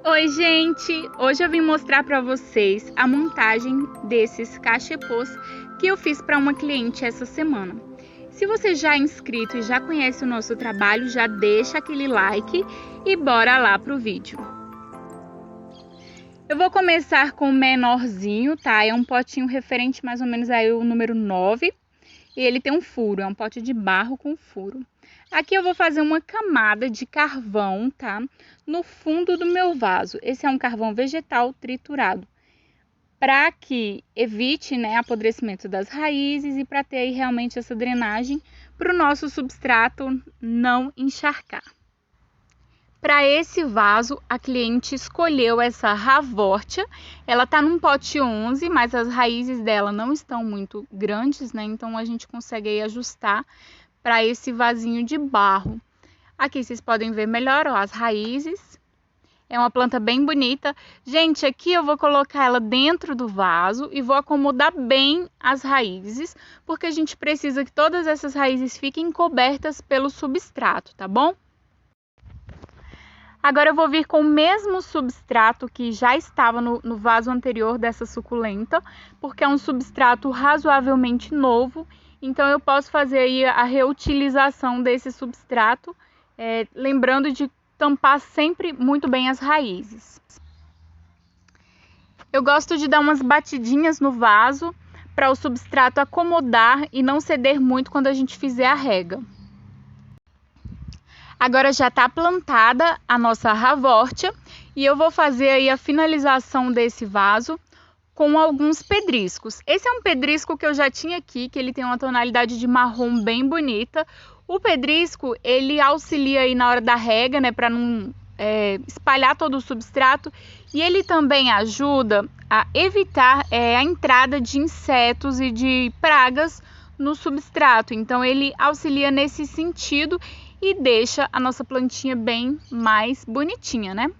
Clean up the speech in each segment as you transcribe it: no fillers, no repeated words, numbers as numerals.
Oi, gente! Hoje eu vim mostrar para vocês a montagem desses cachepôs que eu fiz para uma cliente essa semana. Se você já é inscrito e já conhece o nosso trabalho, já deixa aquele like e bora lá pro vídeo. Eu vou começar com o menorzinho, tá? É um potinho referente mais ou menos aí o número 9 e ele tem um furo, é um pote de barro com furo. Aqui eu vou fazer uma camada de carvão, tá? No fundo do meu vaso. Esse é um carvão vegetal triturado, para que evite, né, apodrecimento das raízes e para ter aí realmente essa drenagem para o nosso substrato não encharcar. Para esse vaso, a cliente escolheu essa Ravortia. Ela tá num pote 11, mas as raízes dela não estão muito grandes, né? Então a gente consegue aí ajustar para esse vasinho de barro. Aqui vocês podem ver melhor, ó, as raízes. É uma planta bem bonita. Gente, aqui eu vou colocar ela dentro do vaso e vou acomodar bem as raízes, porque a gente precisa que todas essas raízes fiquem cobertas pelo substrato, tá bom? Agora eu vou vir com o mesmo substrato que já estava no vaso anterior dessa suculenta, porque é um substrato razoavelmente novo, então eu posso fazer aí a reutilização desse substrato, lembrando de tampar sempre muito bem as raízes. Eu gosto de dar umas batidinhas no vaso para o substrato acomodar e não ceder muito quando a gente fizer a rega. Agora já está plantada a nossa Ravortia e eu vou fazer aí a finalização desse vaso com alguns pedriscos. Esse é um pedrisco que eu já tinha aqui, que ele tem uma tonalidade de marrom bem bonita. O pedrisco, ele auxilia aí na hora da rega, né, para não espalhar todo o substrato, e ele também ajuda a evitar a entrada de insetos e de pragas no substrato. Então ele auxilia nesse sentido e deixa a nossa plantinha bem mais bonitinha, né?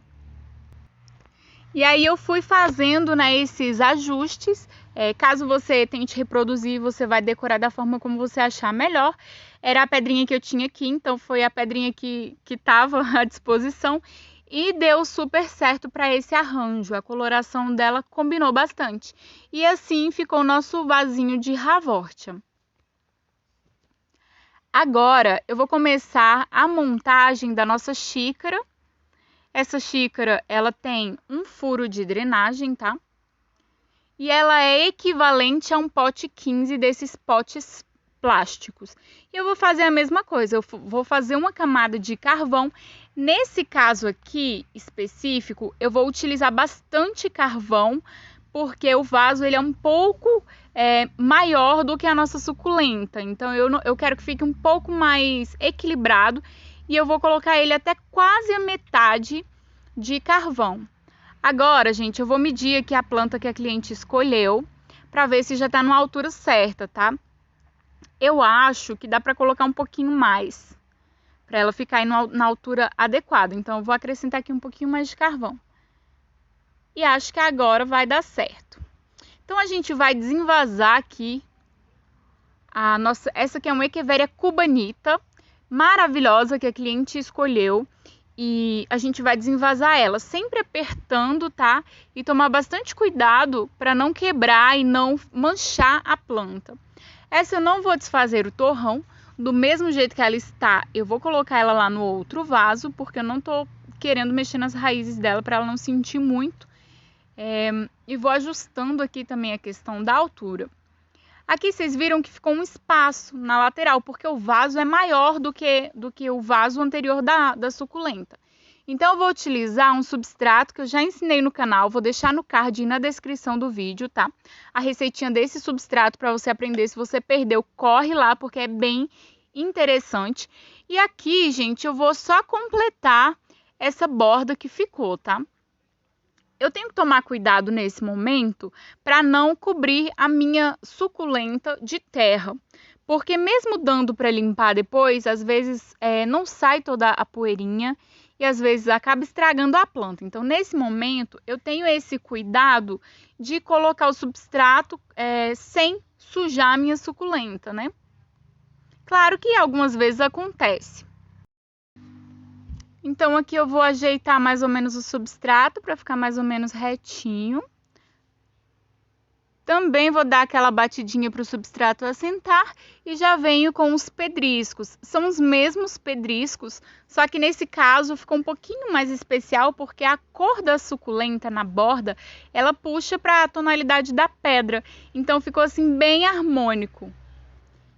E aí eu fui fazendo, né, esses ajustes. Caso você tente reproduzir, você vai decorar da forma como você achar melhor. Era a pedrinha que eu tinha aqui, então foi a pedrinha que estava à disposição e deu super certo para esse arranjo. A coloração dela combinou bastante. E assim ficou o nosso vasinho de Ravortia. Agora eu vou começar a montagem da nossa xícara. Essa xícara, ela tem um furo de drenagem, tá? E ela é equivalente a um pote 15 desses potes plásticos. E eu vou fazer a mesma coisa, eu vou fazer uma camada de carvão. Nesse caso aqui específico, eu vou utilizar bastante carvão, porque o vaso ele é um pouco maior do que a nossa suculenta. Então eu quero que fique um pouco mais equilibrado e eu vou colocar ele até quase a metade de carvão. Agora, gente, eu vou medir aqui a planta que a cliente escolheu para ver se já está na altura certa, tá? Eu acho que dá para colocar um pouquinho mais, para ela ficar aí na altura adequada. Então eu vou acrescentar aqui um pouquinho mais de carvão. E acho que agora vai dar certo. Então a gente vai desenvasar aqui essa aqui é uma Echeveria cubanita, maravilhosa, que a cliente escolheu. E a gente vai desenvasar ela, sempre apertando, tá? E tomar bastante cuidado para não quebrar e não manchar a planta. Essa eu não vou desfazer o torrão, do mesmo jeito que ela está, eu vou colocar ela lá no outro vaso, porque eu não tô querendo mexer nas raízes dela para ela não sentir muito. E vou ajustando aqui também a questão da altura. Aqui vocês viram que ficou um espaço na lateral, porque o vaso é maior do que o vaso anterior da suculenta. Então eu vou utilizar um substrato que eu já ensinei no canal, vou deixar no card e na descrição do vídeo, tá? A receitinha desse substrato para você aprender. Se você perdeu, corre lá, porque é bem interessante. E aqui, gente, eu vou só completar essa borda que ficou, tá? Eu tenho que tomar cuidado nesse momento para não cobrir a minha suculenta de terra, porque mesmo dando para limpar depois, às vezes não sai toda a poeirinha e às vezes acaba estragando a planta. Então, nesse momento, eu tenho esse cuidado de colocar o substrato sem sujar a minha suculenta, né? Claro que algumas vezes acontece. Então aqui eu vou ajeitar mais ou menos o substrato para ficar mais ou menos retinho. Também vou dar aquela batidinha para o substrato assentar e já venho com os pedriscos. São os mesmos pedriscos, só que nesse caso ficou um pouquinho mais especial porque a cor da suculenta na borda, ela puxa para a tonalidade da pedra. Então ficou assim bem harmônico.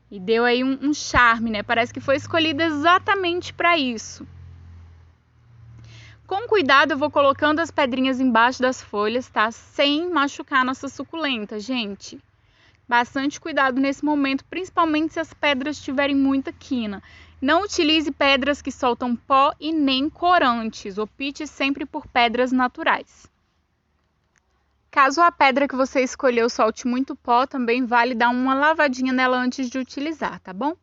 E deu aí um charme, né? Parece que foi escolhido exatamente para isso. Com cuidado eu vou colocando as pedrinhas embaixo das folhas, tá? Sem machucar a nossa suculenta, gente. Bastante cuidado nesse momento, principalmente se as pedras tiverem muita quina. Não utilize pedras que soltam pó e nem corantes. Opte sempre por pedras naturais. Caso a pedra que você escolheu solte muito pó, também vale dar uma lavadinha nela antes de utilizar, tá bom?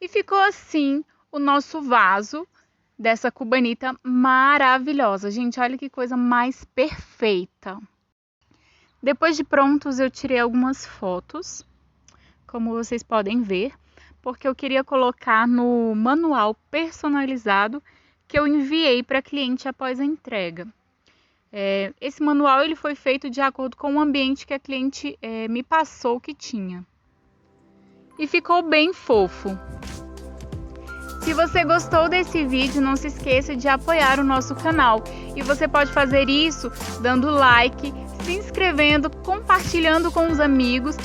E ficou assim o nosso vaso dessa cubanita maravilhosa. Gente, olha que coisa mais perfeita. Depois de prontos, eu tirei algumas fotos, como vocês podem ver, porque eu queria colocar no manual personalizado que eu enviei para a cliente após a entrega. Esse manual ele foi feito de acordo com o ambiente que a cliente me passou que tinha. E ficou bem fofo. Se você gostou desse vídeo, não se esqueça de apoiar o nosso canal. E você pode fazer isso dando like, se inscrevendo, compartilhando com os amigos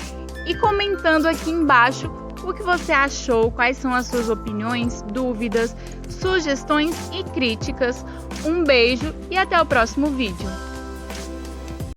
e comentando aqui embaixo o que você achou, quais são as suas opiniões, dúvidas, sugestões e críticas. Um beijo e até o próximo vídeo.